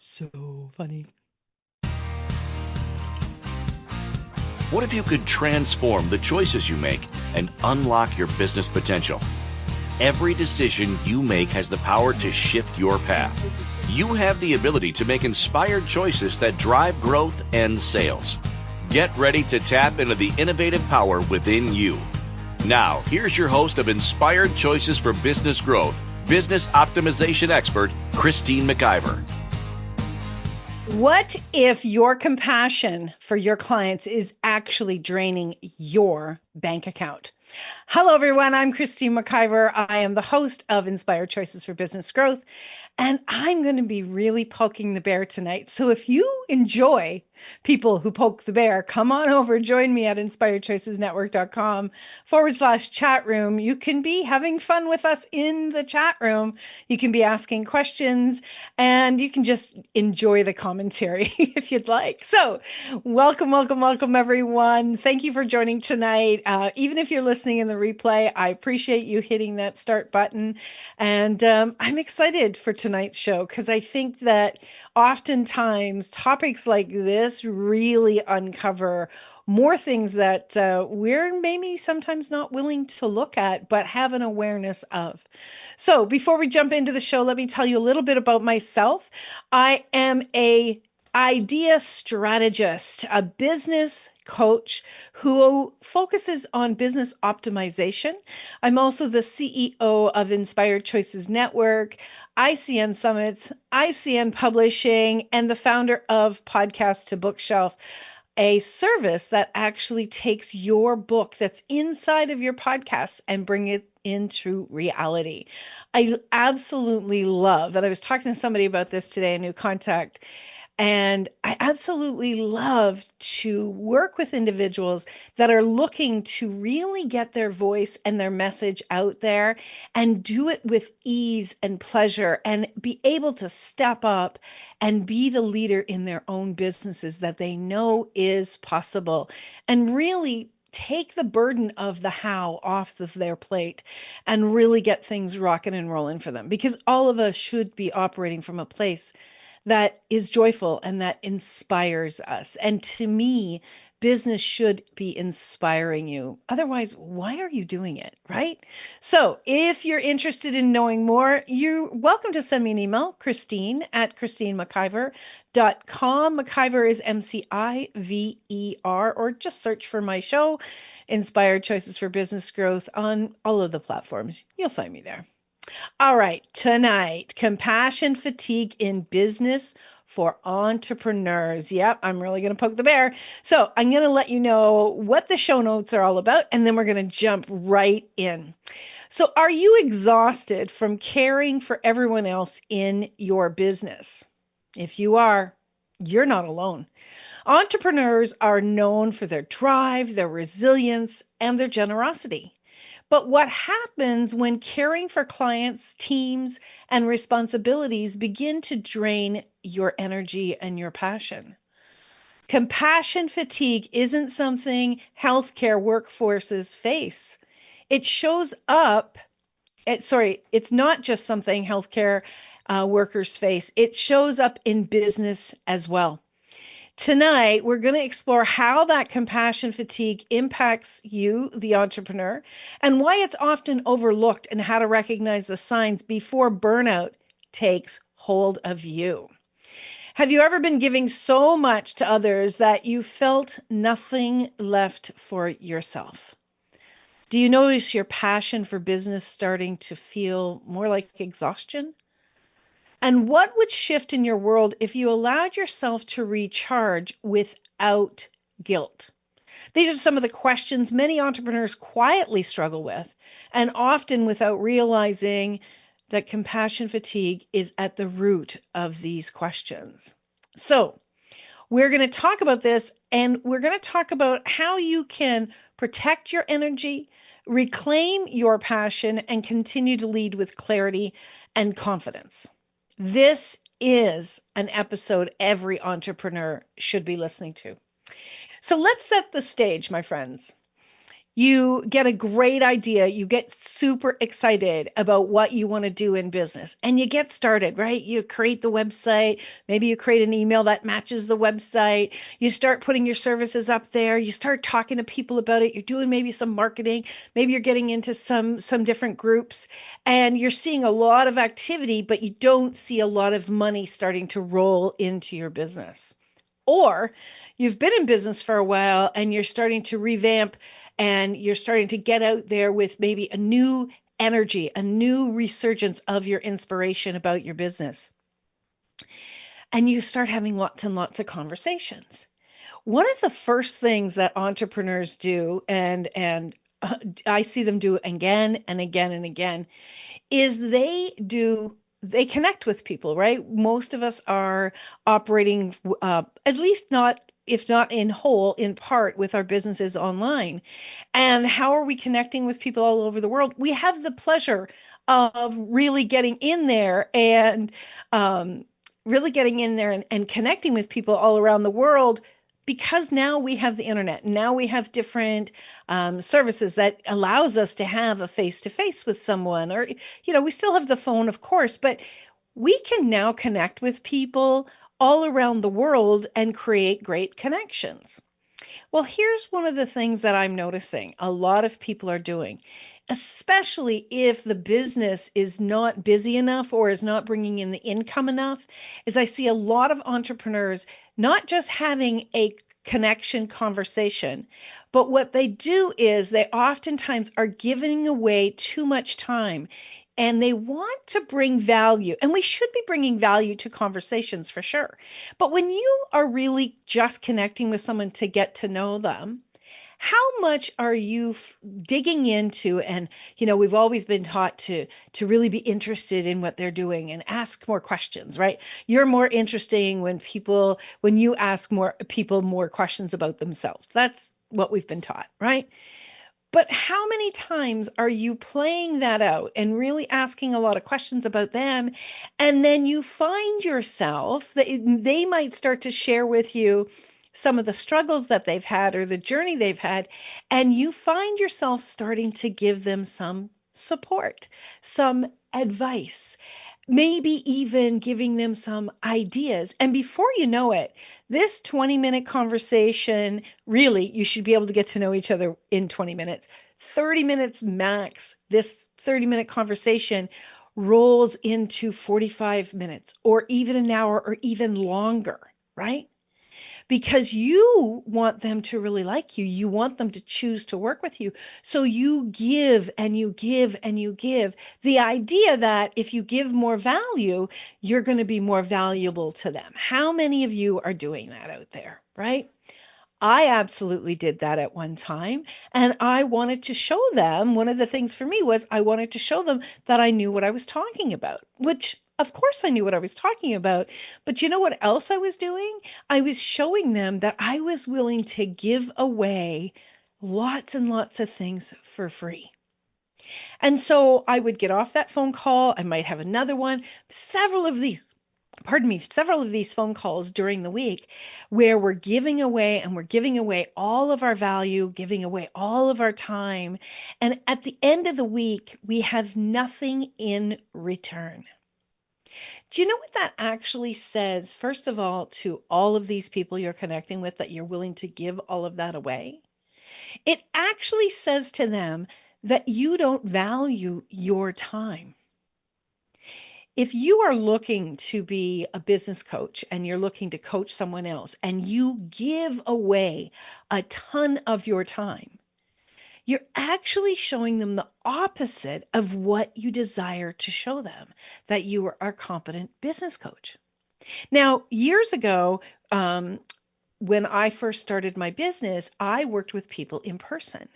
So funny. What if you could transform the choices you make and unlock your business potential? Every decision you make has the power to shift your path. You have the ability to make inspired choices that drive growth and sales. Get ready to tap into the innovative power within you. Now, here's your host of Inspired Choices for Business Growth, business optimization expert, Christine McIver. What if your compassion for your clients is actually draining your bank account? Hello, everyone. I'm Christine McIver. I am the host of Inspired Choices for Business Growth, and I'm going to be really poking the bear tonight. So if you enjoy people who poke the bear, come on over, join me at inspiredchoicesnetwork.com/chat room. You can be having fun with us in the chat room. You can be asking questions and you can just enjoy the commentary if you'd like. So welcome, everyone. Thank you for joining tonight. Even if you're listening in the replay, I appreciate you hitting that start button. And I'm excited for tonight's show because I think that oftentimes topics like this really uncover more things that we're maybe sometimes not willing to look at, but have an awareness of. So before we jump into the show, let me tell you a little bit about myself. I am a idea strategist, a business coach who focuses on business optimization. I'm also the CEO of Inspired Choices Network, ICN Summits, ICN Publishing, and the founder of Podcast to Bookshelf, a service that actually takes your book that's inside of your podcast and bring it into reality. I absolutely love, and I was talking to somebody about this today, a new contact, and I absolutely love to work with individuals that are looking to really get their voice and their message out there and do it with ease and pleasure and be able to step up and be the leader in their own businesses that they know is possible and really take the burden of the how off of their plate and really get things rocking and rolling for them, because all of us should be operating from a place that is joyful and that inspires us. And to me, business should be inspiring you. Otherwise, why are you doing it, right? So if you're interested in knowing more, you're welcome to send me an email, Christine at christinemciver.com. McIver is MCIVER, or just search for my show, Inspired Choices for Business Growth, on all of the platforms. You'll find me there. All right, tonight, compassion fatigue in business for entrepreneurs. Yep, I'm really going to poke the bear. So I'm going to let you know what the show notes are all about, and then we're going to jump right in. So are you exhausted from caring for everyone else in your business? If you are, you're not alone. Entrepreneurs are known for their drive, their resilience, and their generosity. But what happens when caring for clients, teams, and responsibilities begin to drain your energy and your passion? Compassion fatigue isn't something healthcare workforces face. It shows up, it's not just something healthcare workers face. It shows up in business as well. Tonight, we're going to explore how that compassion fatigue impacts you, the entrepreneur, and why it's often overlooked, and how to recognize the signs before burnout takes hold of you. Have you ever been giving so much to others that you felt nothing left for yourself? Do you notice your passion for business starting to feel more like exhaustion? And what would shift in your world if you allowed yourself to recharge without guilt? These are some of the questions many entrepreneurs quietly struggle with, and often without realizing that compassion fatigue is at the root of these questions. So we're going to talk about this, and we're going to talk about how you can protect your energy, reclaim your passion, and continue to lead with clarity and confidence. This is an episode every entrepreneur should be listening to. So let's set the stage, my friends. You get a great idea. You get super excited about what you want to do in business and you get started, right? You create the website. Maybe you create an email that matches the website. You start putting your services up there. You start talking to people about it. You're doing maybe some marketing. Maybe you're getting into some different groups and you're seeing a lot of activity, but you don't see a lot of money starting to roll into your business. Or you've been in business for a while and you're starting to revamp and you're starting to get out there with maybe a new energy, a new resurgence of your inspiration about your business. And you start having lots and lots of conversations. One of the first things that entrepreneurs do, and I see them do again and again and again, is they connect with people, right? Most of us are operating, at least not, if not in whole, in part with our businesses online. And how are we connecting with people all over the world? We have the pleasure of really getting in there and and connecting with people all around the world because now we have the internet. Now we have different services that allows us to have a face-to-face with someone, or we still have the phone, of course, but we can now connect with people all around the world and create great connections. Well, here's one of the things that I'm noticing a lot of people are doing, especially if the business is not busy enough or is not bringing in the income enough, is I see a lot of entrepreneurs not just having a connection conversation, but what they do is they oftentimes are giving away too much time and they want to bring value. And we should be bringing value to conversations for sure. But when you are really just connecting with someone to get to know them, how much are you digging into? And we've always been taught to really be interested in what they're doing and ask more questions, right? You're more interesting when you ask more people more questions about themselves. That's what we've been taught, right? But how many times are you playing that out and really asking a lot of questions about them? And then you find yourself that they might start to share with you some of the struggles that they've had or the journey they've had, and you find yourself starting to give them some support, some advice, maybe even giving them some ideas. And before you know it, this 20-minute conversation, really, you should be able to get to know each other in 20 minutes. 30 minutes max, this 30-minute conversation rolls into 45 minutes or even an hour or even longer, right? Because you want them to really like you. You want them to choose to work with you. So you give and you give and you give. The idea that if you give more value, you're going to be more valuable to them. How many of you are doing that out there, right? I absolutely did that at one time. And I wanted to show them, one of the things for me was I wanted to show them that I knew what I was talking about, which of course I knew what I was talking about. But you know what else I was doing? I was showing them that I was willing to give away lots and lots of things for free. And so I would get off that phone call. I might have another one. Several of these phone calls during the week where we're giving away and we're giving away all of our value, giving away all of our time. And at the end of the week, we have nothing in return. Do you know what that actually says, first of all, to all of these people you're connecting with, that you're willing to give all of that away? It actually says to them that you don't value your time. If you are looking to be a business coach and you're looking to coach someone else and you give away a ton of your time, you're actually showing them the opposite of what you desire to show them, that you are a competent business coach. Now, years ago, when I first started my business, I worked with people in person.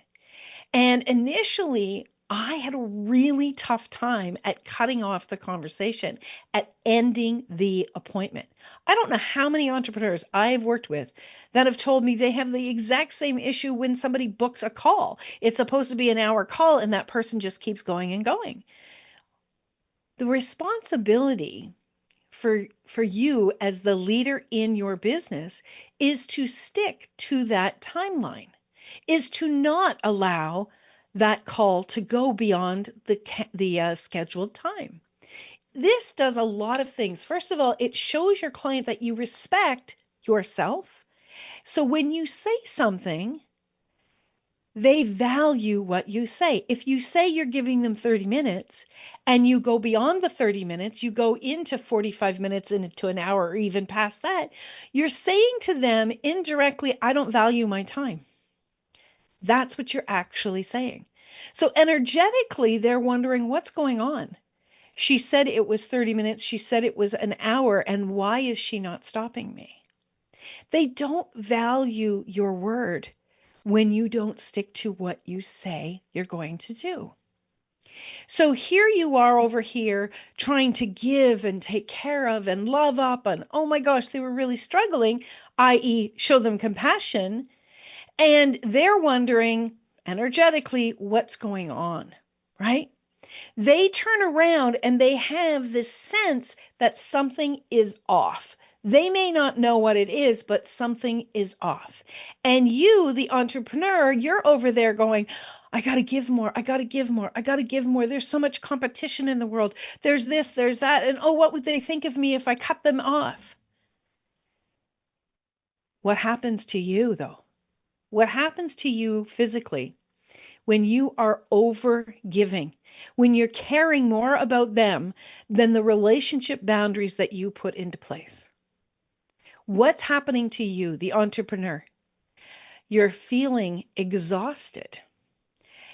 And initially, I had a really tough time at cutting off the conversation, at ending the appointment. I don't know how many entrepreneurs I've worked with that have told me they have the exact same issue when somebody books a call. It's supposed to be an hour call and that person just keeps going and going. The responsibility for you as the leader in your business is to stick to that timeline. is to not allow that call to go beyond the scheduled time. This does a lot of things. First of all, it shows your client that you respect yourself. So when you say something, they value what you say. If you say you're giving them 30 minutes and you go beyond the 30 minutes, you go into 45 minutes, into an hour, or even past that, you're saying to them indirectly, I don't value my time. That's what you're actually saying. So energetically, they're wondering what's going on. She said it was 30 minutes. She said it was an hour. And why is she not stopping me? They don't value your word when you don't stick to what you say you're going to do. So here you are over here trying to give and take care of and love up, and oh my gosh, they were really struggling, i.e. show them compassion, and they're wondering energetically what's going on, right? They turn around and they have this sense that something is off. They may not know what it is, but something is off. And you, the entrepreneur, you're over there going, I got to give more. I got to give more. I got to give more. There's so much competition in the world. There's this, there's that. And oh, what would they think of me if I cut them off? What happens to you, though? What happens to you physically when you are over giving? When you're caring more about them than the relationship boundaries that you put into place? What's happening to you, the entrepreneur? You're feeling exhausted.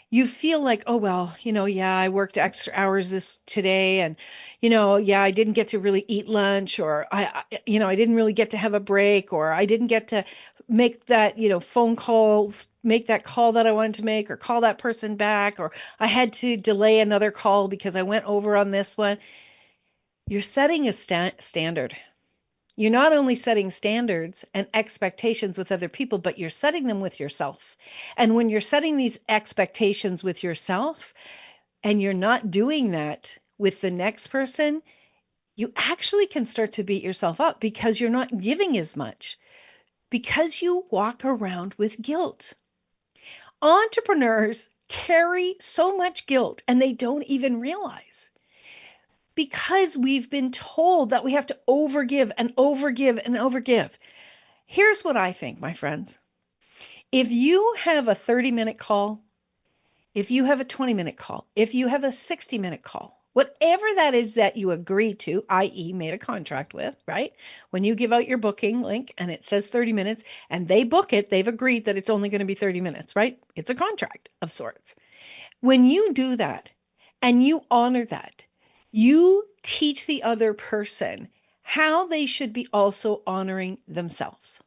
You feel like, oh, well, yeah, I worked extra hours today, and, yeah, I didn't get to really eat lunch, or I didn't really get to have a break, or I didn't get to make that, phone call, make that call that I wanted to make, or call that person back, or I had to delay another call because I went over on this one. You're setting a standard. You're not only setting standards and expectations with other people, but you're setting them with yourself. And when you're setting these expectations with yourself and you're not doing that with the next person, you actually can start to beat yourself up because you're not giving as much, because you walk around with guilt. Entrepreneurs carry so much guilt and they don't even realize, because we've been told that we have to overgive and overgive and overgive. Here's what I think, my friends. If you have a 30-minute call, if you have a 20-minute call, if you have a 60-minute call, whatever that is that you agree to, i.e. made a contract with, right? When you give out your booking link and it says 30 minutes and they book it, they've agreed that it's only going to be 30 minutes, right? It's a contract of sorts. When you do that and you honor that, you teach the other person how they should be also honoring themselves.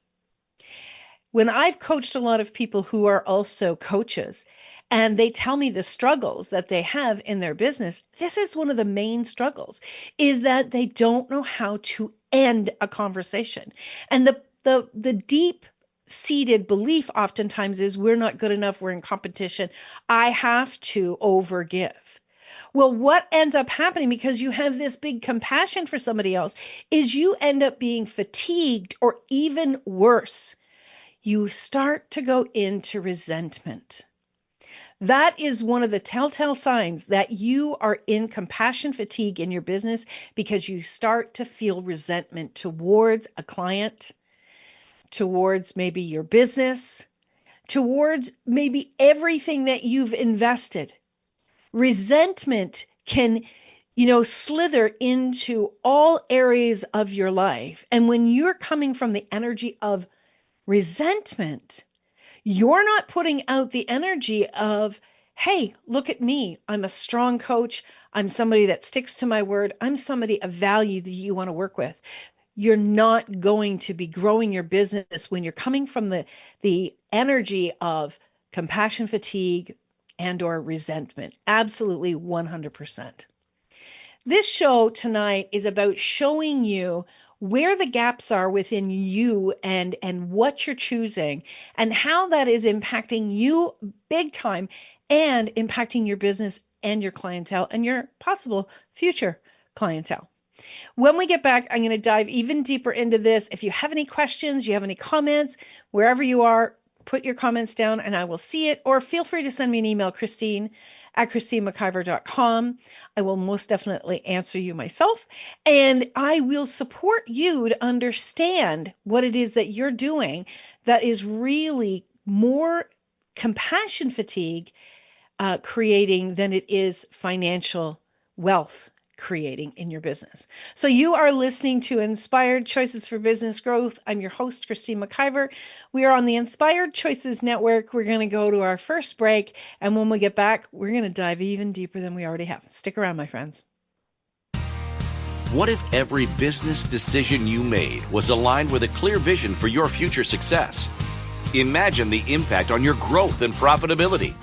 When I've coached a lot of people who are also coaches, and they tell me the struggles that they have in their business, this is one of the main struggles, is that they don't know how to end a conversation. And the deep-seated belief oftentimes is we're not good enough, we're in competition, I have to overgive. Well, what ends up happening, because you have this big compassion for somebody else, is you end up being fatigued, or even worse, you start to go into resentment. That is one of the telltale signs that you are in compassion fatigue in your business, because you start to feel resentment towards a client, towards maybe your business, towards maybe everything that you've invested. Resentment can, slither into all areas of your life. And when you're coming from the energy of resentment, you're not putting out the energy of, hey, look at me. I'm a strong coach. I'm somebody that sticks to my word. I'm somebody of value that you want to work with. You're not going to be growing your business when you're coming from the energy of compassion fatigue and or resentment. Absolutely 100%. This show tonight is about showing you where the gaps are within you and what you're choosing, and how that is impacting you big time and impacting your business and your clientele and your possible future clientele. When we get back, I'm going to dive even deeper into this. If you have any questions, you have any comments, wherever you are, put your comments down and I will see it, or feel free to send me an email, Christine@ChristineMcIver.com. I will most definitely answer you myself, and I will support you to understand what it is that you're doing that is really more compassion fatigue creating than it is financial wealth creating in your business. So you are listening to Inspired Choices for Business Growth. I'm your host, Christine McIver. We are on the Inspired Choices Network. We're going to go to our first break, and when we get back, we're going to dive even deeper than we already have. Stick around, my friends. What if every business decision you made was aligned with a clear vision for your future success? Imagine the impact on your growth and profitability.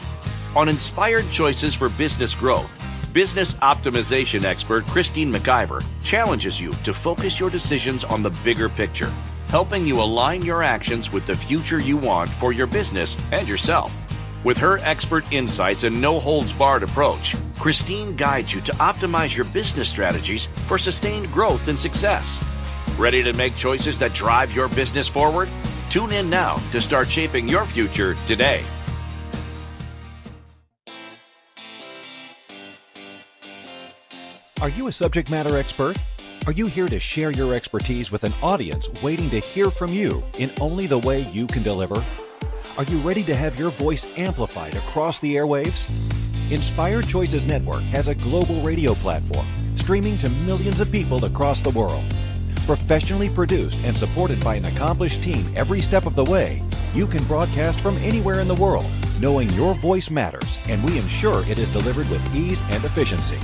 On Inspired Choices for Business Growth, business optimization expert Christine McIver challenges you to focus your decisions on the bigger picture, helping you align your actions with the future you want for your business and yourself. With her expert insights and no-holds-barred approach, Christine guides you to optimize your business strategies for sustained growth and success. Ready to make choices that drive your business forward? Tune in now to start shaping your future today. Are you a subject matter expert? Are you here to share your expertise with an audience waiting to hear from you in only the way you can deliver? Are you ready to have your voice amplified across the airwaves? Inspired Choices Network has a global radio platform streaming to millions of people across the world. Professionally produced and supported by an accomplished team every step of the way, you can broadcast from anywhere in the world, knowing your voice matters, and we ensure it is delivered with ease and efficiency.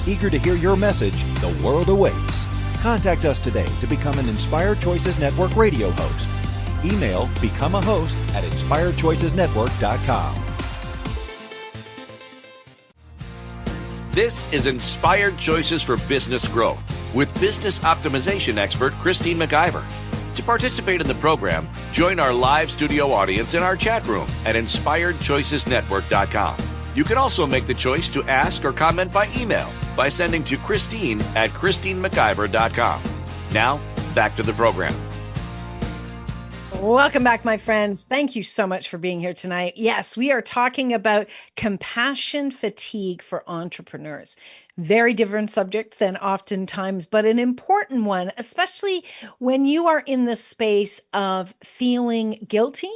Eager to hear your message, the world awaits. Contact us today to become an Inspired Choices Network radio host. Email becomeahost@inspiredchoicesnetwork.com. This is Inspired Choices for Business Growth with business optimization expert Christine McIver. To participate in the program, join our live studio audience in our chat room at inspiredchoicesnetwork.com. You can also make the choice to ask or comment by email by sending to Christine@ChristineMcIver.com. Now, back to the program. Welcome back, my friends. Thank you so much for being here tonight. Yes, we are talking about compassion fatigue for entrepreneurs. Very different subject than oftentimes, but an important one, especially when you are in the space of feeling guilty,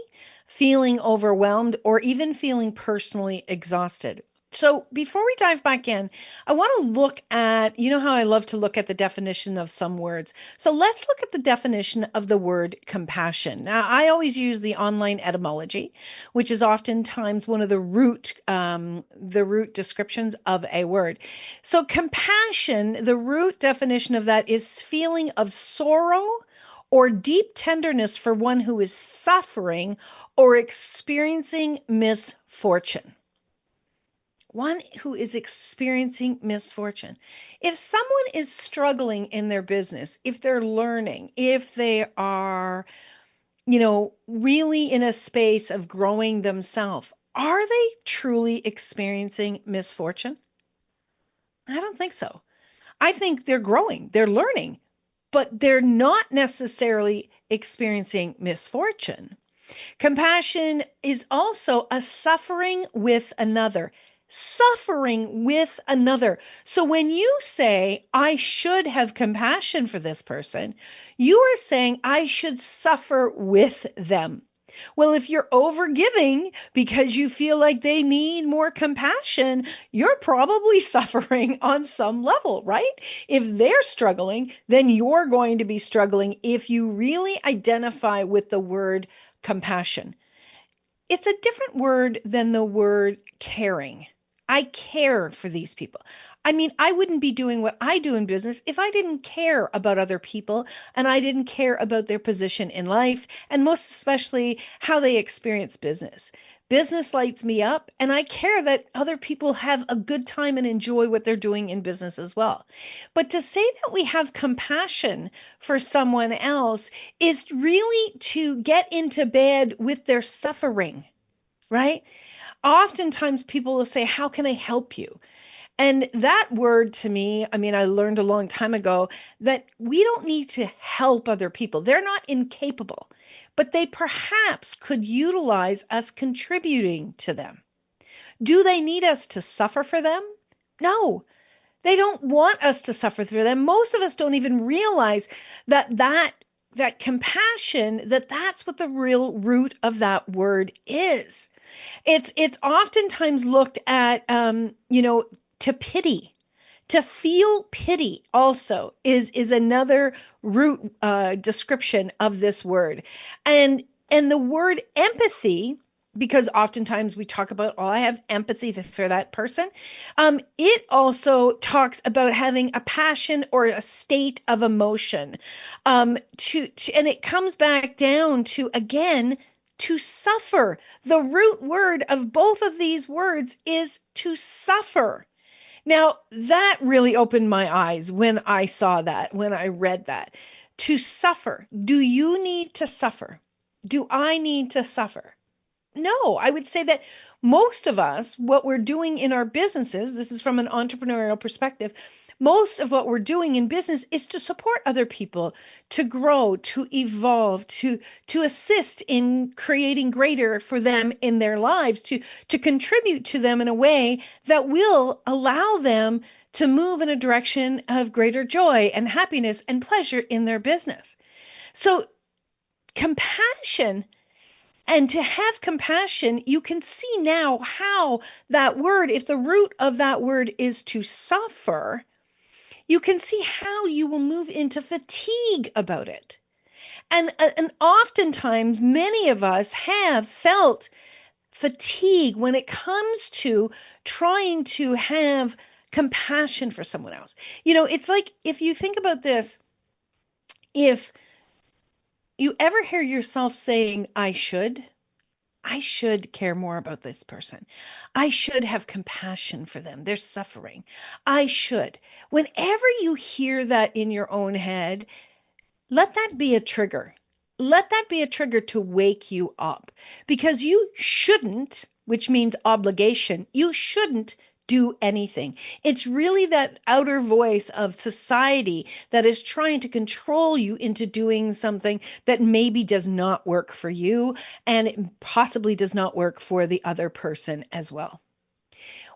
feeling overwhelmed, or even feeling personally exhausted. So before we dive back in, I want to look at, you know how I love to look at the definition of some words. So let's look at the definition of the word compassion. Now, I always use the online etymology, which is oftentimes one of the root descriptions of a word. So compassion, the root definition of that is feeling of sorrow or deep tenderness for one who is suffering or experiencing misfortune. One who is experiencing misfortune. If someone is struggling in their business, if they're learning, if they are, really in a space of growing themselves, are they truly experiencing misfortune? I don't think so. I think they're growing, they're learning, but they're not necessarily experiencing misfortune. Compassion is also a suffering with another. Suffering with another. So when you say, I should have compassion for this person, you are saying, I should suffer with them. Well, if you're overgiving because you feel like they need more compassion, you're probably suffering on some level, right? If they're struggling, then you're going to be struggling if you really identify with the word compassion. It's a different word than the word caring. I care for these people. I mean, I wouldn't be doing what I do in business if I didn't care about other people and I didn't care about their position in life and most especially how they experience business. Business lights me up and I care that other people have a good time and enjoy what they're doing in business as well. But to say that we have compassion for someone else is really to get into bed with their suffering, right? Oftentimes people will say, how can I help you? And that word to me, I learned a long time ago that we don't need to help other people. They're not incapable. but they perhaps could utilize us contributing to them. Do they need us to suffer for them? No, they don't want us to suffer for them. Most of us don't even realize that compassion, that's what the real root of that word is. It's oftentimes looked at, to pity. To feel pity also is another root description of this word. And the word empathy, because oftentimes we talk about, I have empathy for that person. It also talks about having a passion or a state of emotion. And it comes back down to, again, to suffer. The root word of both of these words is to suffer. Now, that really opened my eyes when I saw that, when I read that. To suffer. Do you need to suffer? Do I need to suffer? No, I would say that most of us, what we're doing in our businesses, this is from an entrepreneurial perspective, most of what we're doing in business is to support other people, to grow, to evolve, to assist in creating greater for them in their lives, to contribute to them in a way that will allow them to move in a direction of greater joy and happiness and pleasure in their business. So compassion, and to have compassion, you can see now how that word, if the root of that word is to suffer, you can see how you will move into fatigue about it. And oftentimes, many of us have felt fatigue when it comes to trying to have compassion for someone else. It's like, if you think about this, if you ever hear yourself saying, I should care more about this person. I should have compassion for them. They're suffering. I should. Whenever you hear that in your own head, let that be a trigger. Let that be a trigger to wake you up, because you shouldn't, which means obligation, you shouldn't do anything. It's really that outer voice of society that is trying to control you into doing something that maybe does not work for you, and it possibly does not work for the other person as well.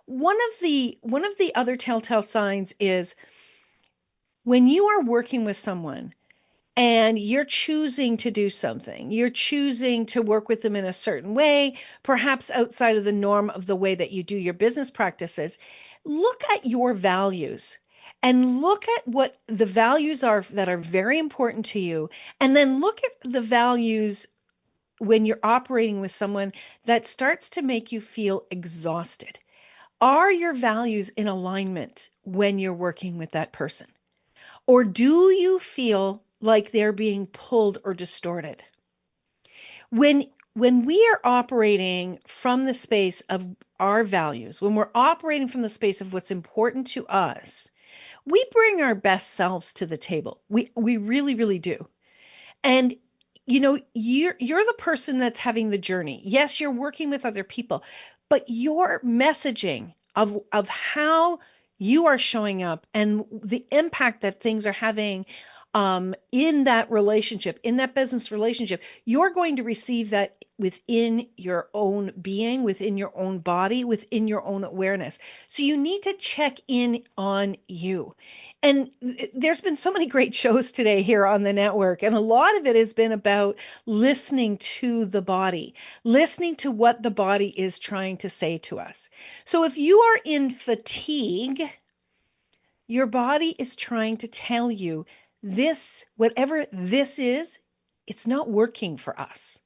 One of the other telltale signs is when you are working with someone and you're choosing to do something, you're choosing to work with them in a certain way, perhaps outside of the norm of the way that you do your business practices, look at your values and look at what the values are that are very important to you. And then look at the values when you're operating with someone that starts to make you feel exhausted. Are your values in alignment when you're working with that person? Or do you feel like they're being pulled or distorted? When we are operating from the space of our values, when we're operating from the space of what's important to us, we bring our best selves to the table. We really, really do. And you're the person that's having the journey. Yes, you're working with other people, but your messaging of how you are showing up and the impact that things are having in that relationship, in that business relationship, you're going to receive that within your own being, within your own body, within your own awareness. So you need to check in on you. And there's been so many great shows today here on the network, and a lot of it has been about listening to the body, listening to what the body is trying to say to us. So if you are in fatigue, your body is trying to tell you this, whatever this is, it's not working for us.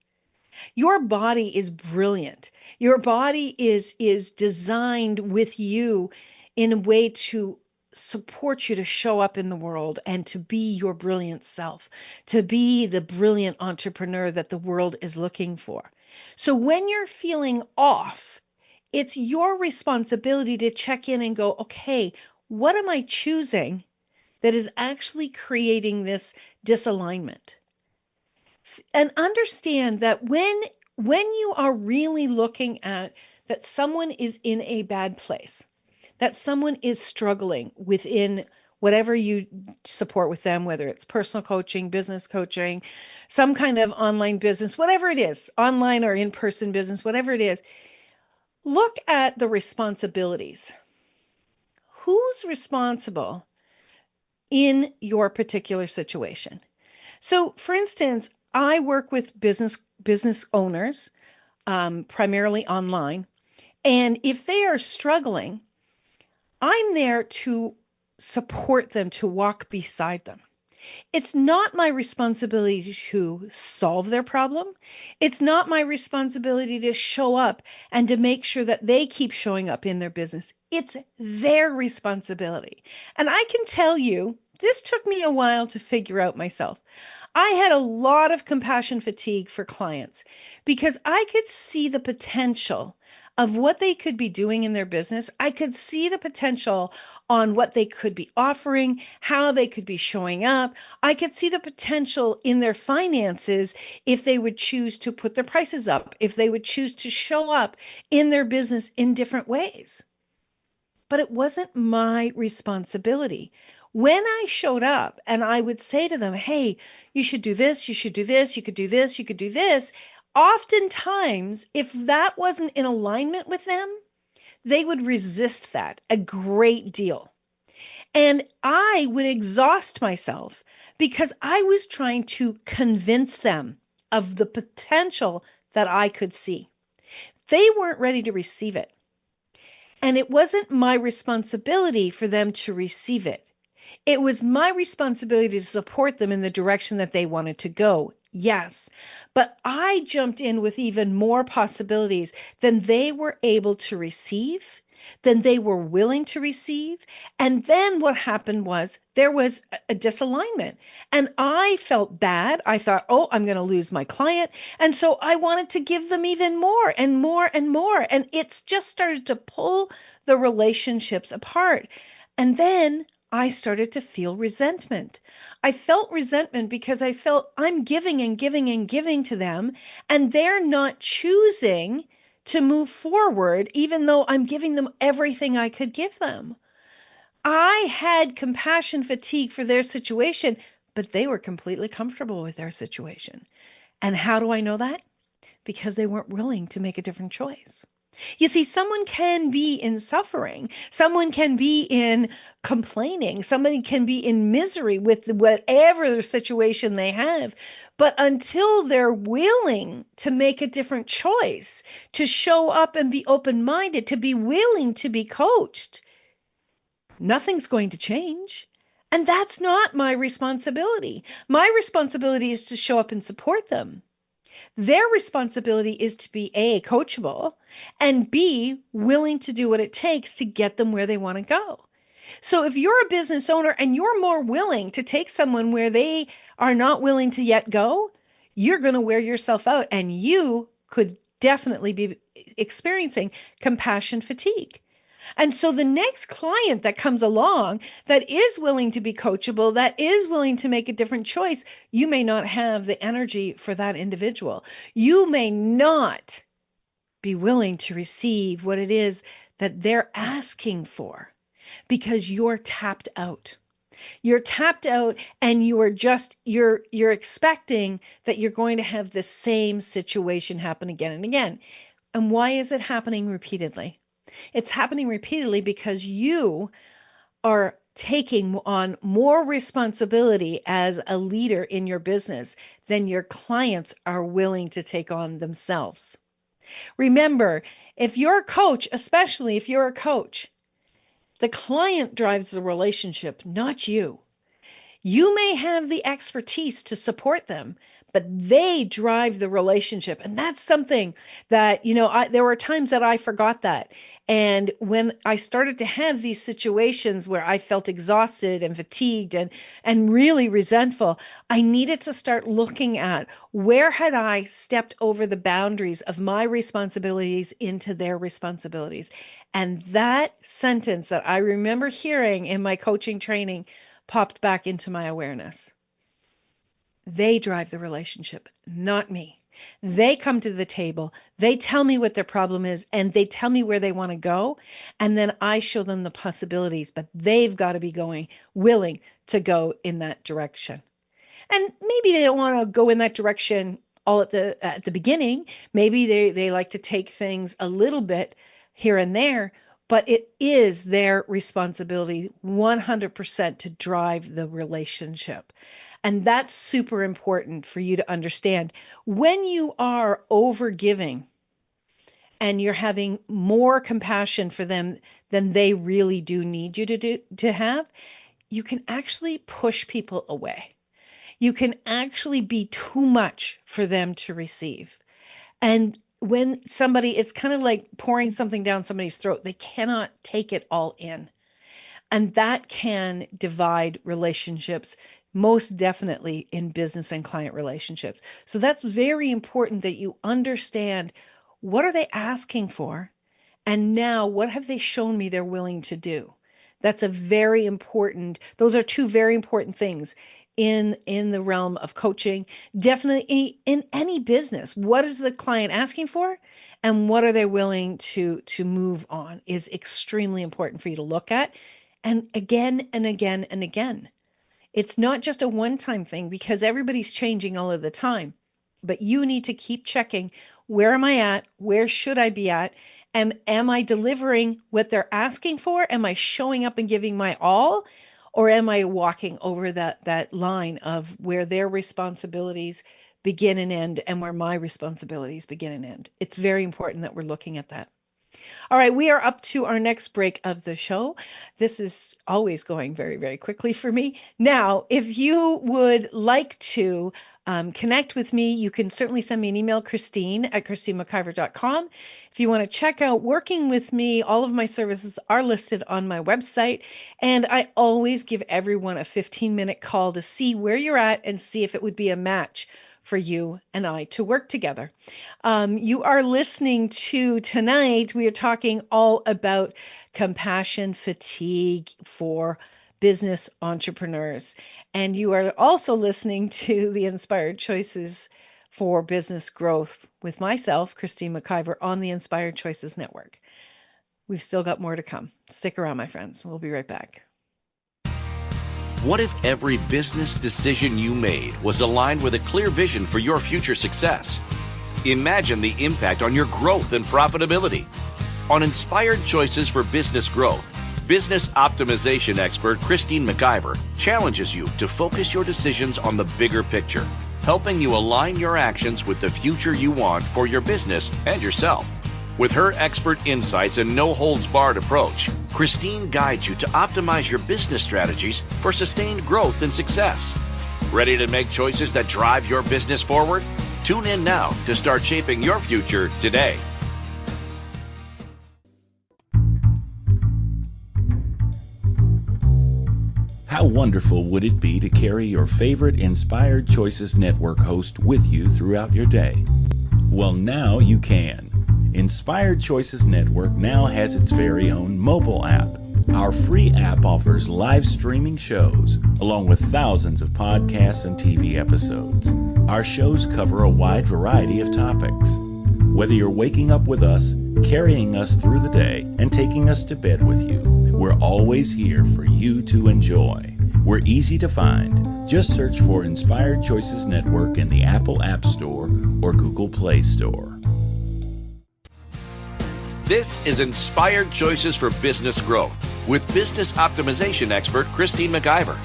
Your body is brilliant. Your body is designed with you in a way to support you to show up in the world and to be your brilliant self, to be the brilliant entrepreneur that the world is looking for. So when you're feeling off, it's your responsibility to check in and go, okay, what am I choosing that is actually creating this disalignment? And understand that when you are really looking at that someone is in a bad place, that someone is struggling within whatever you support with them, whether it's personal coaching, business coaching, some kind of online business, whatever it is, online or in-person business, whatever it is, look at the responsibilities. Who's responsible in your particular situation? So, for instance, I work with business owners, primarily online, and if they are struggling, I'm there to support them, to walk beside them. It's not my responsibility to solve their problem. It's not my responsibility to show up and to make sure that they keep showing up in their business. It's their responsibility. And I can tell you, this took me a while to figure out myself. I had a lot of compassion fatigue for clients because I could see the potential of what they could be doing in their business. I could see the potential on what they could be offering, how they could be showing up. I could see the potential in their finances if they would choose to put their prices up, if they would choose to show up in their business in different ways. But it wasn't my responsibility. When I showed up and I would say to them, hey, you should do this, you should do this, you could do this, you could do this, oftentimes, if that wasn't in alignment with them, they would resist that a great deal. And I would exhaust myself because I was trying to convince them of the potential that I could see. They weren't ready to receive it. And it wasn't my responsibility for them to receive it. It was my responsibility to support them in the direction that they wanted to go. Yes, but I jumped in with even more possibilities than they were able to receive, than they were willing to receive. And then what happened was there was a disalignment. And I felt bad. I thought, oh, I'm going to lose my client. And so I wanted to give them even more and more and more. And it's just started to pull the relationships apart. And then I started to feel resentment. I felt resentment because I felt I'm giving and giving and giving to them, and they're not choosing to move forward, even though I'm giving them everything I could give them. I had compassion fatigue for their situation, but they were completely comfortable with their situation. And how do I know that? Because they weren't willing to make a different choice. You see, someone can be in suffering. Someone can be in complaining. Somebody can be in misery with whatever situation they have. But until they're willing to make a different choice, to show up and be open-minded, to be willing to be coached, nothing's going to change. And that's not my responsibility. My responsibility is to show up and support them. Their responsibility is to be A, coachable, and B, willing to do what it takes to get them where they want to go. So if you're a business owner and you're more willing to take someone where they are not willing to yet go, you're going to wear yourself out, and you could definitely be experiencing compassion fatigue. And so the next client that comes along that is willing to be coachable, that is willing to make a different choice, you may not have the energy for that individual. You may not be willing to receive what it is that they're asking for because you're tapped out. You're tapped out and you're expecting that you're going to have the same situation happen again and again. And why is it happening repeatedly? It's happening repeatedly because you are taking on more responsibility as a leader in your business than your clients are willing to take on themselves. Remember, if you're a coach, especially if you're a coach, the client drives the relationship, not you. You may have the expertise to support them, but they drive the relationship. And that's something that, there were times that I forgot that. And when I started to have these situations where I felt exhausted and fatigued and really resentful, I needed to start looking at where had I stepped over the boundaries of my responsibilities into their responsibilities. And that sentence that I remember hearing in my coaching training popped back into my awareness. They drive the relationship, not me. They come to the table, they tell me what their problem is, and they tell me where they want to go. And then I show them the possibilities, but they've got to be willing to go in that direction. And maybe they don't want to go in that direction all at the beginning. Maybe they like to take things a little bit here and there, but it is their responsibility 100% to drive the relationship. And that's super important for you to understand. When you are overgiving and you're having more compassion for them than they really do need you to have, you can actually push people away. You can actually be too much for them to receive. And when it's kind of like pouring something down somebody's throat. They cannot take it all in. And that can divide relationships, most definitely in business and client relationships. So that's very important that you understand, what are they asking for? And now what have they shown me they're willing to do? Those are two very important things in the realm of coaching, definitely in any business. What is the client asking for, and what are they willing to move on is extremely important for you to look at. And again and again and again. It's not just a one-time thing, because everybody's changing all of the time. But you need to keep checking, where am I at? Where should I be at? And am I delivering what they're asking for? Am I showing up and giving my all? Or am I walking over that line of where their responsibilities begin and end and where my responsibilities begin and end? It's very important that we're looking at that. All right, we are up to our next break of the show. This is always going very, very quickly for me. Now, if you would like to connect with me, you can certainly send me an email, Christine@ChristineMcIver.com. If you want to check out working with me, all of my services are listed on my website. And I always give everyone a 15-minute call to see where you're at and see if it would be a match for you and I to work together. You are listening to tonight, we are talking all about compassion fatigue for business entrepreneurs. And you are also listening to the Inspired Choices for Business Growth with myself, Christine McIver, on the Inspired Choices Network. We've still got more to come. Stick around, my friends. We'll be right back. What if every business decision you made was aligned with a clear vision for your future success? Imagine the impact on your growth and profitability. On Inspired Choices for Business Growth, business optimization expert Christine McIver challenges you to focus your decisions on the bigger picture, helping you align your actions with the future you want for your business and yourself. With her expert insights and no-holds-barred approach, Christine guides you to optimize your business strategies for sustained growth and success. Ready to make choices that drive your business forward? Tune in now to start shaping your future today. How wonderful would it be to carry your favorite Inspired Choices Network host with you throughout your day? Well, now you can. Inspired Choices Network now has its very own mobile app. Our free app offers live streaming shows, along with thousands of podcasts and TV episodes. Our shows cover a wide variety of topics. Whether you're waking up with us, carrying us through the day, and taking us to bed with you, we're always here for you to enjoy. We're easy to find. Just search for Inspired Choices Network in the Apple App Store or Google Play Store. This is Inspired Choices for Business Growth with business optimization expert Christine McIver.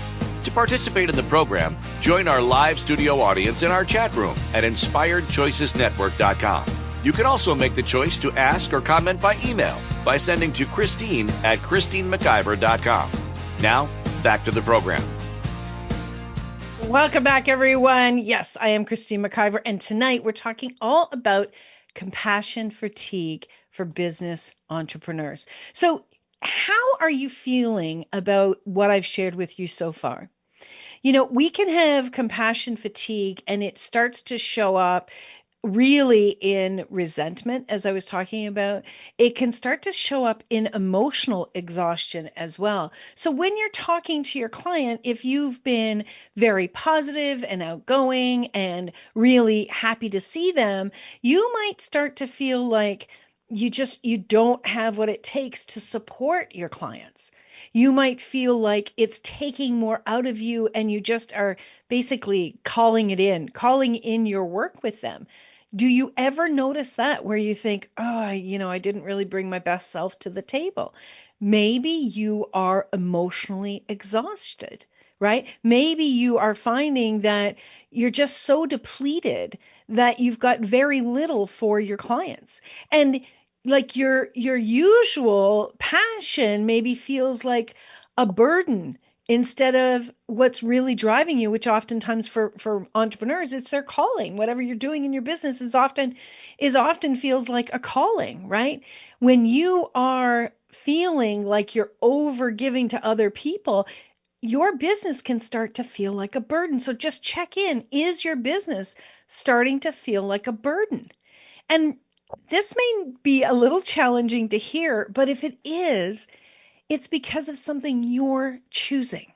To participate in the program, join our live studio audience in our chat room at inspiredchoicesnetwork.com. You can also make the choice to ask or comment by email by sending to Christine@ChristineMcIver.com. Now, back to the program. Welcome back, everyone. Yes, I am Christine McIver, and tonight we're talking all about compassion fatigue for business entrepreneurs. So how are you feeling about what I've shared with you so far? You know, we can have compassion fatigue and it starts to show up really in resentment, as I was talking about, it can start to show up in emotional exhaustion as well. So when you're talking to your client, if you've been very positive and outgoing and really happy to see them, you might start to feel like you don't have what it takes to support your clients. You might feel like it's taking more out of you and you just are basically calling in your work with them. Do you ever notice that where you think, oh, I didn't really bring my best self to the table? Maybe you are emotionally exhausted, right? Maybe you are finding that you're just so depleted that you've got very little for your clients. And like your usual passion maybe feels like a burden instead of what's really driving you, which oftentimes for entrepreneurs, it's their calling. Whatever you're doing in your business is often feels like a calling, right? When you are feeling like you're over giving to other people, your business can start to feel like a burden. So just check in. Is your business starting to feel like a burden? And this may be a little challenging to hear, but if it is, it's because of something you're choosing,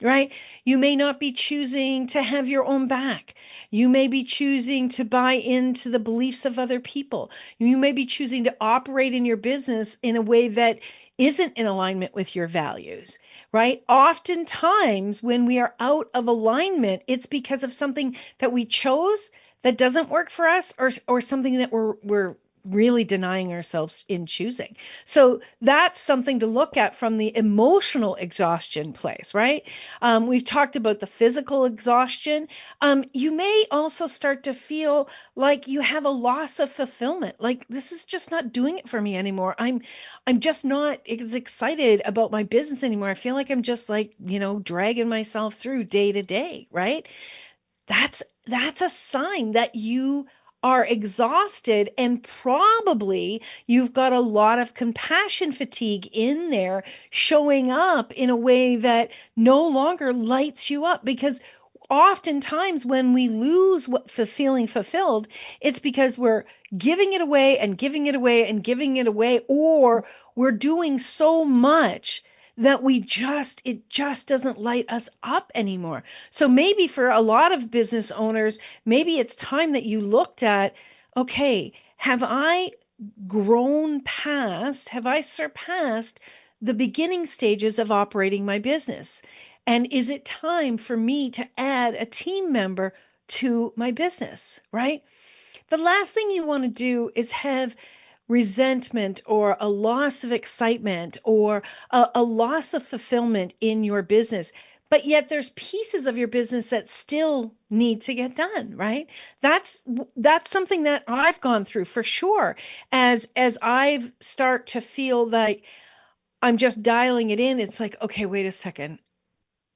right? You may not be choosing to have your own back. You may be choosing to buy into the beliefs of other people. You may be choosing to operate in your business in a way that isn't in alignment with your values, right? Oftentimes, when we are out of alignment, it's because of something that we chose that doesn't work for us, or something that we're really denying ourselves in choosing. So that's something to look at from the emotional exhaustion place, right? We've talked about the physical exhaustion. You may also start to feel like you have a loss of fulfillment. Like, this is just not doing it for me anymore. I'm just not as excited about my business anymore. I feel like I'm just like, dragging myself through day to day, right? That's a sign that you are exhausted, and probably you've got a lot of compassion fatigue in there showing up in a way that no longer lights you up. Because oftentimes when we lose feeling fulfilled, it's because we're giving it away and giving it away and giving it away, or we're doing so much that it just doesn't light us up anymore. So maybe for a lot of business owners, maybe it's time that you looked at, okay, have I surpassed the beginning stages of operating my business? And is it time for me to add a team member to my business, right? The last thing you want to do is have resentment or a loss of excitement or a loss of fulfillment in your business, but yet there's pieces of your business that still need to get done, right? That's something that I've gone through for sure. As I've start to feel like I'm just dialing it in, it's like, okay, wait a second.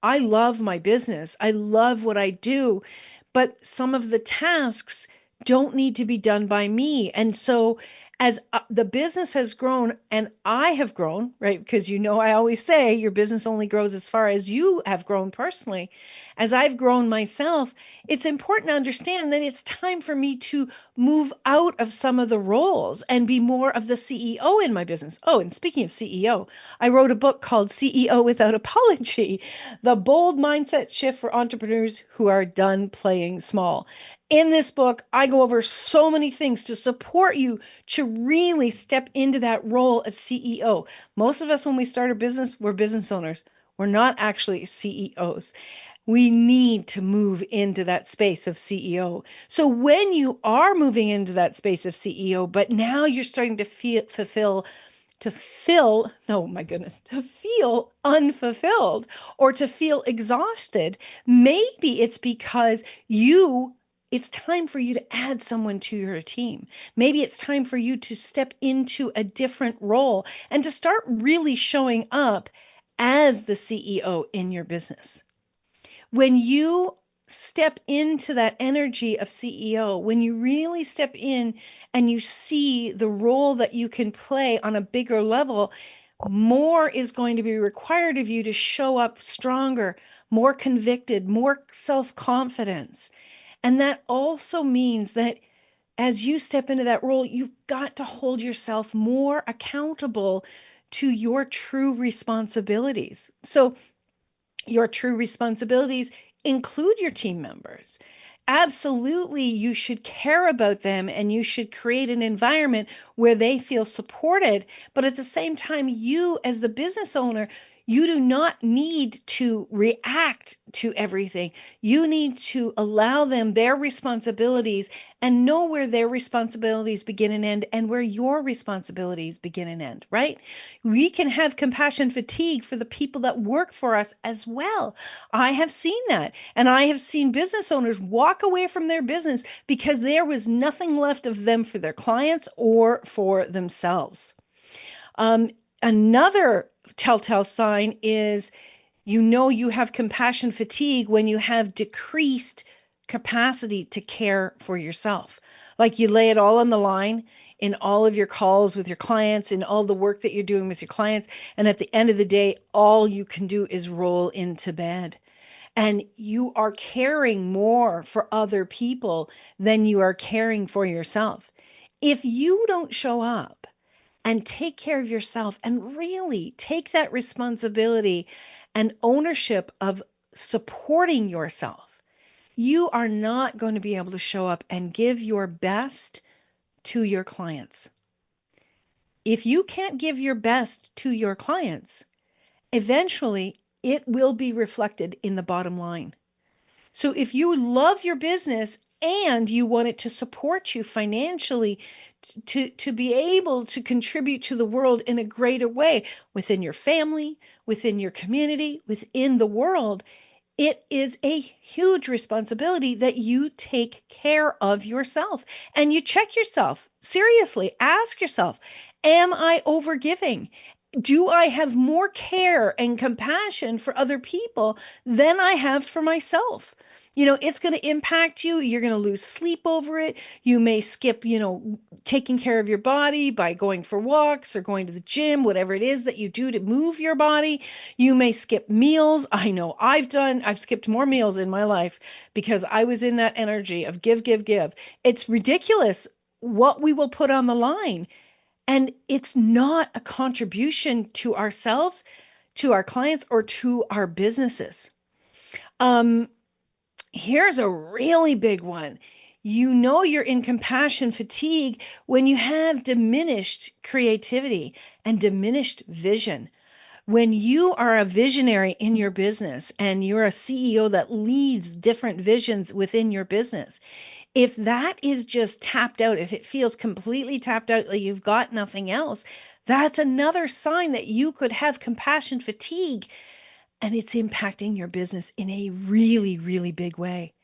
I love my business. I love what I do, but some of the tasks don't need to be done by me. And so as the business has grown and I have grown, right? Because I always say your business only grows as far as you have grown personally. As I've grown myself, it's important to understand that it's time for me to move out of some of the roles and be more of the CEO in my business. Oh, and speaking of CEO, I wrote a book called CEO Without Apology, The Bold Mindset Shift for Entrepreneurs Who Are Done Playing Small. In this book, I go over so many things to support you to really step into that role of CEO. Most of us, when we start a business, we're business owners. We're not actually CEOs. We need to move into that space of CEO. So when you are moving into that space of CEO, but now you're starting to feel unfulfilled or to feel exhausted, maybe it's because it's time for you to add someone to your team. Maybe it's time for you to step into a different role and to start really showing up as the CEO in your business. When you step into that energy of CEO, when you really step in and you see the role that you can play on a bigger level, more is going to be required of you to show up stronger, more convicted, more self-confidence. And that also means that as you step into that role, you've got to hold yourself more accountable to your true responsibilities. So your true responsibilities include your team members. Absolutely, you should care about them and you should create an environment where they feel supported. But at the same time, you as the business owner, you do not need to react to everything. You need to allow them their responsibilities and know where their responsibilities begin and end and where your responsibilities begin and end, right? We can have compassion fatigue for the people that work for us as well. I have seen that. And I have seen business owners walk away from their business because there was nothing left of them for their clients or for themselves. Another telltale sign is you have compassion fatigue when you have decreased capacity to care for yourself. Like you lay it all on the line in all of your calls with your clients, in all the work that you're doing with your clients. And at the end of the day, all you can do is roll into bed. And you are caring more for other people than you are caring for yourself. If you don't show up and take care of yourself and really take that responsibility and ownership of supporting yourself, you are not going to be able to show up and give your best to your clients. If you can't give your best to your clients, eventually it will be reflected in the bottom line. So if you love your business and you want it to support you financially, to be able to contribute to the world in a greater way within your family, within your community, within the world, it is a huge responsibility that you take care of yourself and you check yourself. Seriously, ask yourself, am I overgiving? Do I have more care and compassion for other people than I have for myself? It's going to impact you. You're going to lose sleep over it. You may skip, taking care of your body by going for walks or going to the gym, whatever it is that you do to move your body. You may skip meals. I know I've skipped more meals in my life because I was in that energy of give, give, give. It's ridiculous what we will put on the line. And it's not a contribution to ourselves, to our clients, or to our businesses. Here's a really big one. You're in compassion fatigue when you have diminished creativity and diminished vision. When you are a visionary in your business and you're a CEO that leads different visions within your business, if that is just tapped out, if it feels completely tapped out, like you've got nothing else, that's another sign that you could have compassion fatigue and it's impacting your business in a really, really big way.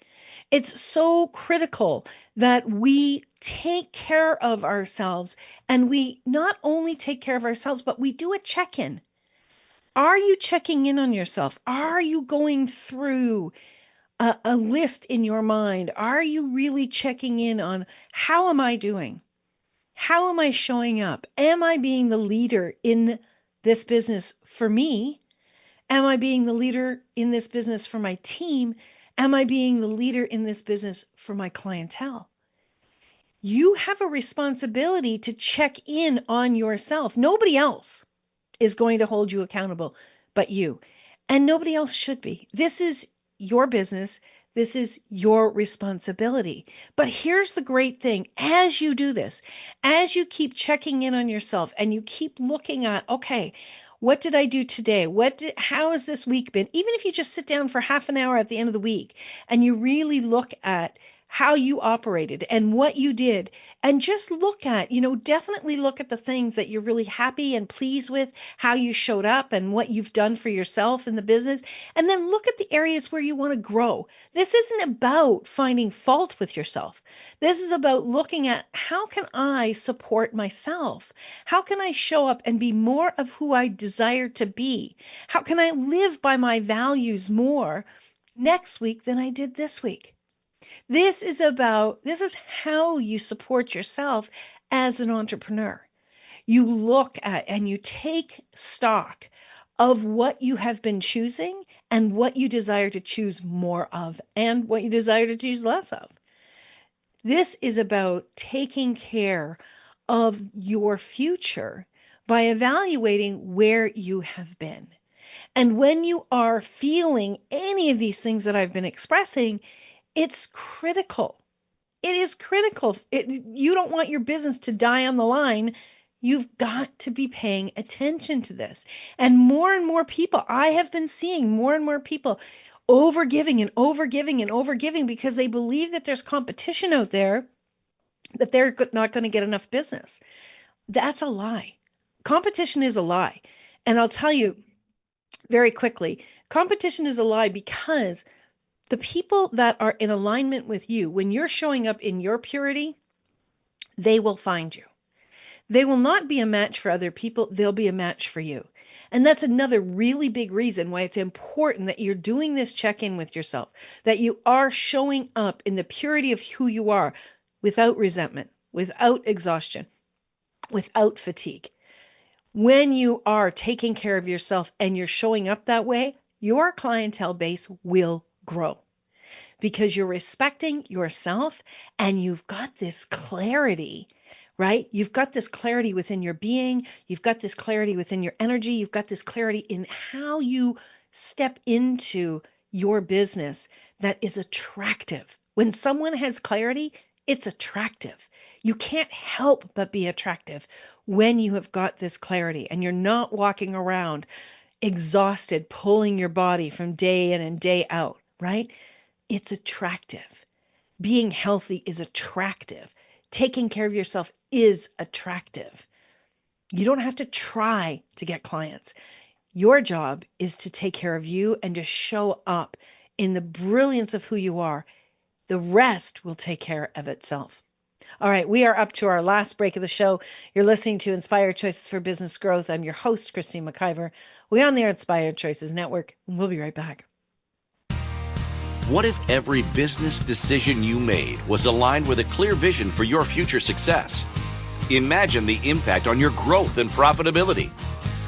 It's so critical that we take care of ourselves and we not only take care of ourselves, but we do a check-in. Are you checking in on yourself? Are you going through a list in your mind? Are you really checking in on how am I doing? How am I showing up? Am I being the leader in this business for me? Am I being the leader in this business for my team? Am I being the leader in this business for my clientele? You have a responsibility to check in on yourself. Nobody else is going to hold you accountable but you. And nobody else should be. This is your business. This is your responsibility. But here's the great thing. As you do this, as you keep checking in on yourself and you keep looking at, okay, what did I do today? How has this week been? Even if you just sit down for half an hour at the end of the week and you really look at how you operated and what you did, and just look at, definitely look at the things that you're really happy and pleased with, how you showed up and what you've done for yourself in the business, and then look at the areas where you want to grow. This isn't about finding fault with yourself. This is about looking at how can I support myself? How can I show up and be more of who I desire to be? How can I live by my values more next week than I did this week? This is how you support yourself as an entrepreneur. You look at and you take stock of what you have been choosing and what you desire to choose more of and what you desire to choose less of. This is about taking care of your future by evaluating where you have been. And when you are feeling any of these things that I've been expressing, it's critical. It is critical. You don't want your business to die on the line. You've got to be paying attention to this. And more people, I have been seeing more and more people overgiving and overgiving and overgiving because they believe that there's competition out there, that they're not going to get enough business. That's a lie. Competition is a lie. And I'll tell you very quickly, competition is a lie because the people that are in alignment with you, when you're showing up in your purity, they will find you. They will not be a match for other people. They'll be a match for you. And that's another really big reason why it's important that you're doing this check-in with yourself, that you are showing up in the purity of who you are without resentment, without exhaustion, without fatigue. When you are taking care of yourself and you're showing up that way, your clientele base will grow because you're respecting yourself and you've got this clarity, right? You've got this clarity within your being. You've got this clarity within your energy. You've got this clarity in how you step into your business that is attractive. When someone has clarity, it's attractive. You can't help but be attractive when you have got this clarity and you're not walking around exhausted, pulling your body from day in and day out, right? It's attractive. Being healthy is attractive. Taking care of yourself is attractive. You don't have to try to get clients. Your job is to take care of you and to show up in the brilliance of who you are. The rest will take care of itself. All right, we are up to our last break of the show. You're listening to Inspired Choices for Business Growth. I'm your host, Christine McIver. We're on the Inspired Choices Network, and we'll be right back. What if every business decision you made was aligned with a clear vision for your future success? Imagine the impact on your growth and profitability.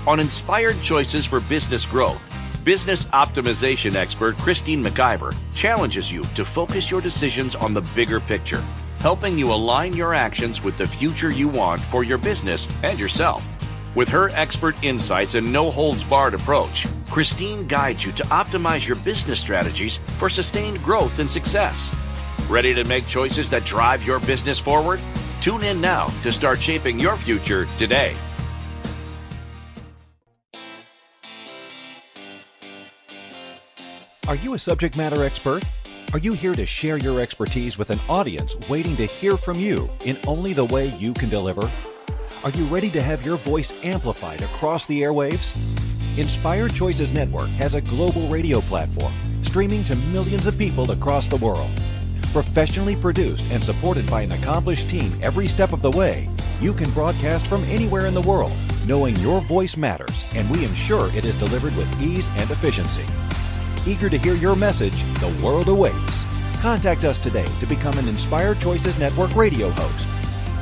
On Inspired Choices for Business Growth, business optimization expert Christine McIver challenges you to focus your decisions on the bigger picture, helping you align your actions with the future you want for your business and yourself. With her expert insights and no-holds-barred approach, Christine guides you to optimize your business strategies for sustained growth and success. Ready to make choices that drive your business forward? Tune in now to start shaping your future today. Are you a subject matter expert? Are you here to share your expertise with an audience waiting to hear from you in only the way you can deliver? Are you ready to have your voice amplified across the airwaves? Inspired Choices Network has a global radio platform streaming to millions of people across the world. Professionally produced and supported by an accomplished team every step of the way, you can broadcast from anywhere in the world, knowing your voice matters, and we ensure it is delivered with ease and efficiency. Eager to hear your message, the world awaits. Contact us today to become an Inspired Choices Network radio host.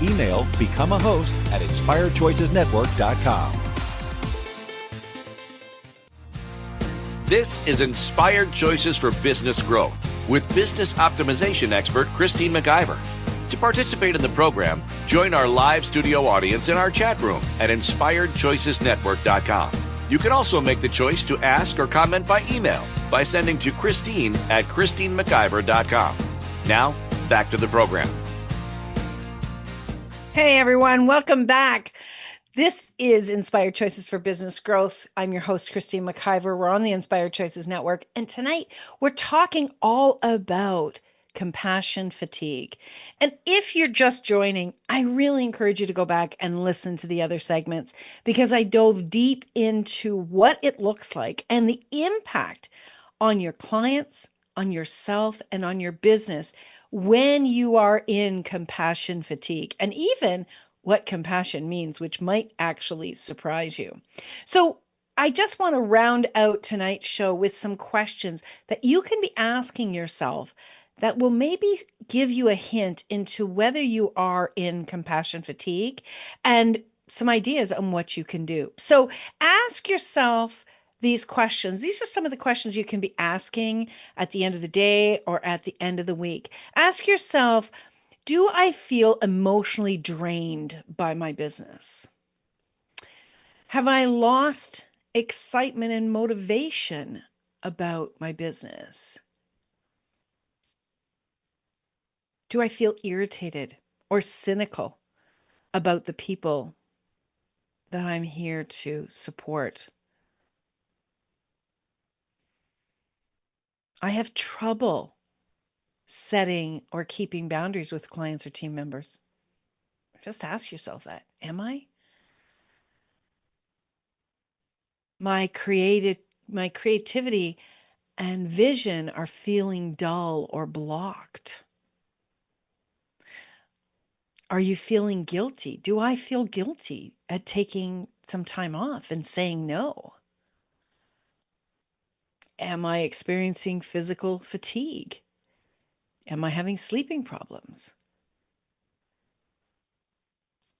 Email become a host at inspiredchoicesnetwork.com. This is Inspired Choices for Business Growth with business optimization expert Christine McIver. To participate in the program, join our live studio audience in our chat room at inspiredchoicesnetwork.com. You can also make the choice to ask or comment by email by sending to Christine at christinemciver.com. Now, back to the program. Hey everyone, welcome back. This is Inspired Choices for Business Growth. I'm your host, Christine McIver. We're on the Inspired Choices Network, and tonight we're talking all about compassion fatigue. And if you're just joining, I really encourage you to go back and listen to the other segments because I dove deep into what it looks like and the impact on your clients, on yourself, and on your business when you are in compassion fatigue, and even what compassion means, which might actually surprise you. So I just want to round out tonight's show with some questions that you can be asking yourself that will maybe give you a hint into whether you are in compassion fatigue and some ideas on what you can do. So ask yourself these questions. These are some of the questions you can be asking at the end of the day or at the end of the week. Ask yourself, Do I feel emotionally drained by my business? Have I lost excitement and motivation about my business? Do I feel irritated or cynical about the people that I'm here to support? I have trouble setting or keeping boundaries with clients or team members. Just ask yourself that. Am I? My creativity and vision are feeling dull or blocked. Are you feeling guilty? Do I feel guilty at taking some time off and saying no? Am I experiencing physical fatigue? Am I having sleeping problems?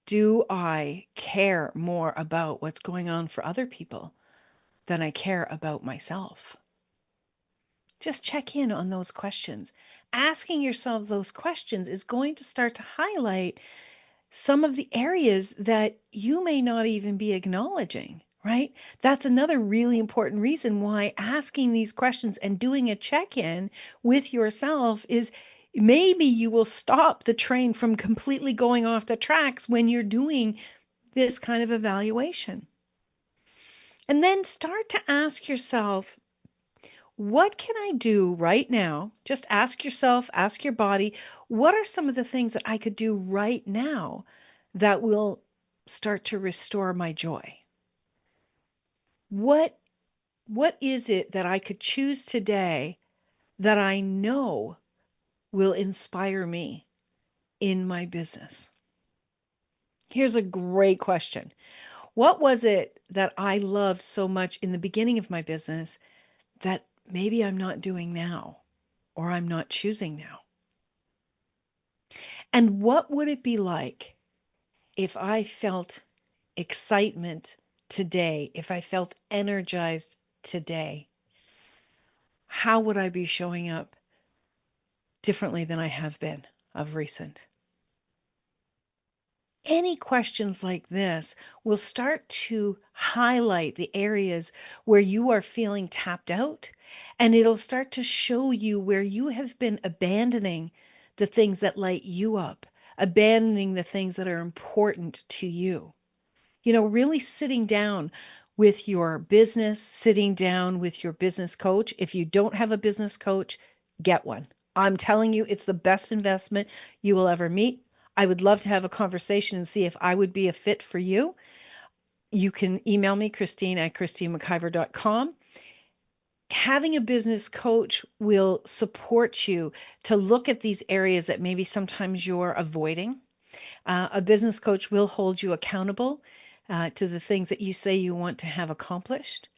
Do I care more about what's going on for other people than I care about myself? Just check in on those questions. Asking yourself those questions is going to start to highlight some of the areas that you may not even be acknowledging, right? That's another really important reason why asking these questions and doing a check-in with yourself is maybe you will stop the train from completely going off the tracks when you're doing this kind of evaluation. And then start to ask yourself, what can I do right now? Just ask yourself, ask your body, what are some of the things that I could do right now that will start to restore my joy? What is it that I could choose today that I know will inspire me in my business? Here's a great question. What was it that I loved so much in the beginning of my business that maybe I'm not doing now or I'm not choosing now? And what would it be like if I felt excitement today, if I felt energized today? How would I be showing up differently than I have been of recent? Any questions like this will start to highlight the areas where you are feeling tapped out, and it'll start to show you where you have been abandoning the things that light you up, abandoning the things that are important to you. You know, really sitting down with your business, sitting down with your business coach. If you don't have a business coach, get one. I'm telling you, it's the best investment you will ever meet. I would love to have a conversation and see if I would be a fit for you. You can email me, Christine@ChristineMcIver.com. Having a business coach will support you to look at these areas that maybe sometimes you're avoiding. A business coach will hold you accountable to the things that you say you want to have accomplished.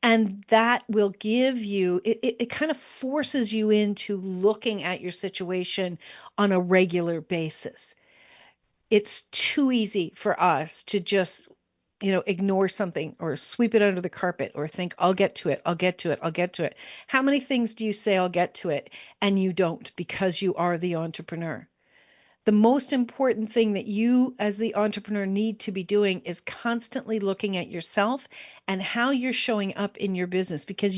And that will give you, it kind of forces you into looking at your situation on a regular basis. It's too easy for us to just, ignore something or sweep it under the carpet or think, I'll get to it, I'll get to it, I'll get to it. How many things do you say, I'll get to it, and you don't because you are the entrepreneur? The most important thing that you as the entrepreneur need to be doing is constantly looking at yourself and how you're showing up in your business, because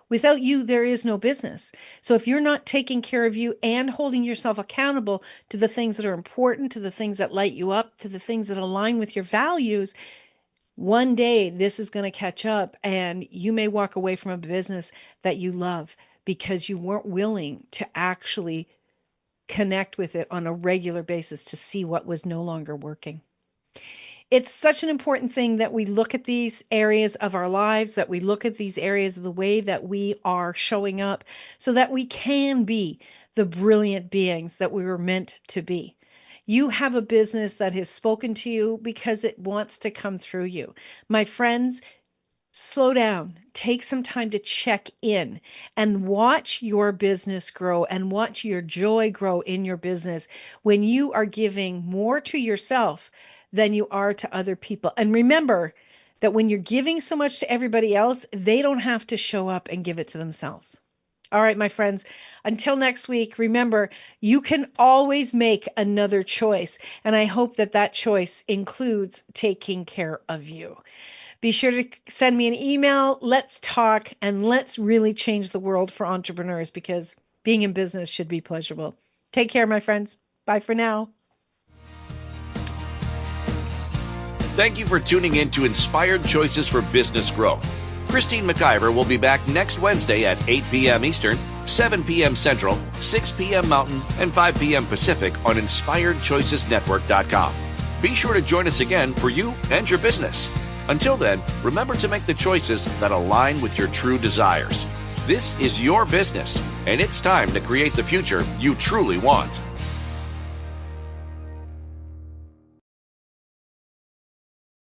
without you, there is no business. So if you're not taking care of you and holding yourself accountable to the things that are important, to the things that light you up, to the things that align with your values, one day this is going to catch up and you may walk away from a business that you love because you weren't willing to actually connect with it on a regular basis to see what was no longer working. It's such an important thing that we look at these areas of our lives, that we look at these areas of the way that we are showing up so that we can be the brilliant beings that we were meant to be. You have a business that has spoken to you because it wants to come through you. My friends, slow down, take some time to check in and watch your business grow and watch your joy grow in your business when you are giving more to yourself than you are to other people. And remember that when you're giving so much to everybody else, they don't have to show up and give it to themselves. All right, my friends, until next week, remember, you can always make another choice. And I hope that that choice includes taking care of you. Be sure to send me an email. Let's talk and let's really change the world for entrepreneurs, because being in business should be pleasurable. Take care, my friends. Bye for now. Thank you for tuning in to Inspired Choices for Business Growth. Christine McIver will be back next Wednesday at 8 p.m. Eastern, 7 p.m. Central, 6 p.m. Mountain, and 5 p.m. Pacific on InspiredChoicesNetwork.com. Be sure to join us again for you and your business. Until then, remember to make the choices that align with your true desires. This is your business, and it's time to create the future you truly want.